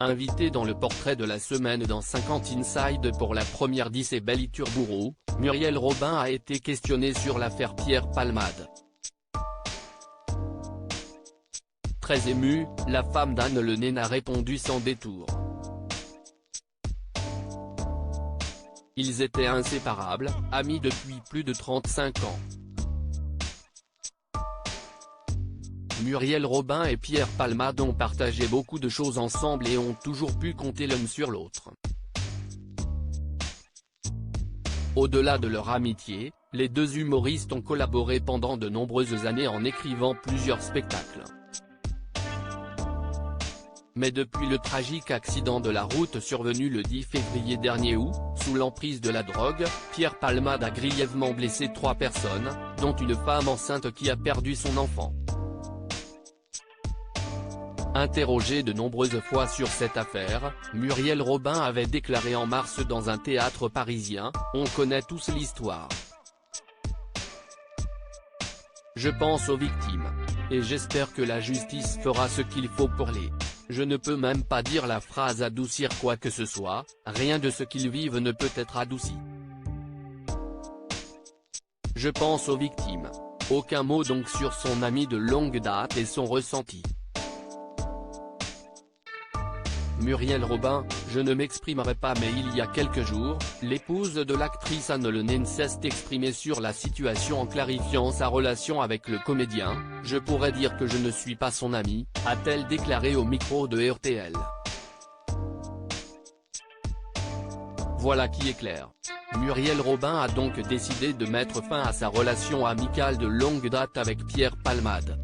Invitée dans le portrait de la semaine dans 50 Inside pour la première d'Issey Beliturburu, Muriel Robin a été questionnée sur l'affaire Pierre Palmade. Très émue, la femme d'Anne Le Nain a répondu sans détour. Ils étaient inséparables, amis depuis plus de 35 ans. Muriel Robin et Pierre Palmade ont partagé beaucoup de choses ensemble et ont toujours pu compter l'un sur l'autre. Au-delà de leur amitié, les deux humoristes ont collaboré pendant de nombreuses années en écrivant plusieurs spectacles. Mais depuis le tragique accident de la route survenu le 10 février dernier où, sous l'emprise de la drogue, Pierre Palmade a grièvement blessé 3 personnes, dont une femme enceinte qui a perdu son enfant. Interrogée de nombreuses fois sur cette affaire, Muriel Robin avait déclaré en mars dans un théâtre parisien « On connaît tous l'histoire. Je pense aux victimes. Et j'espère que la justice fera ce qu'il faut pour les… Je ne peux même pas dire la phrase adoucir quoi que ce soit, rien de ce qu'ils vivent ne peut être adouci. Je pense aux victimes. » Aucun mot donc sur son ami de longue date et son ressenti. Muriel Robin, je ne m'exprimerai pas mais il y a quelques jours, l'épouse de l'actrice Anne Le Nain s'est exprimée sur la situation en clarifiant sa relation avec le comédien. Je pourrais dire que je ne suis pas son amie, a-t-elle déclaré au micro de RTL. Voilà qui est clair. Muriel Robin a donc décidé de mettre fin à sa relation amicale de longue date avec Pierre Palmade.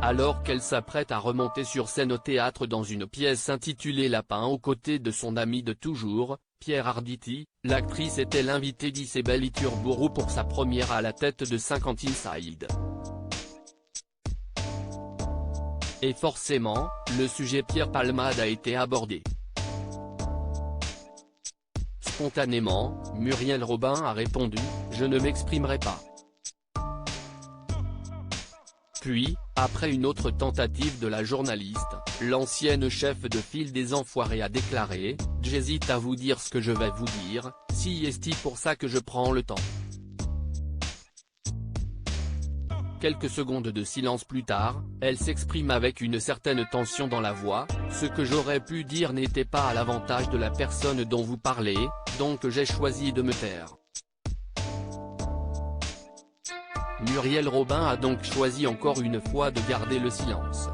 Alors qu'elle s'apprête à remonter sur scène au théâtre dans une pièce intitulée Lapin aux côtés de son ami de toujours, Pierre Arditi, l'actrice était l'invitée d'Issey Beliturburu pour sa première à la tête de 50 Inside. Et forcément, le sujet Pierre Palmade a été abordé. Spontanément, Muriel Robin a répondu « Je ne m'exprimerai pas ». Puis, après une autre tentative de la journaliste, l'ancienne chef de file des Enfoirés a déclaré « J'hésite à vous dire ce que je vais vous dire, si est pour ça que je prends le temps ». Quelques secondes de silence plus tard, elle s'exprime avec une certaine tension dans la voix, « Ce que j'aurais pu dire n'était pas à l'avantage de la personne dont vous parlez, donc j'ai choisi de me taire ». Muriel Robin a donc choisi encore une fois de garder le silence.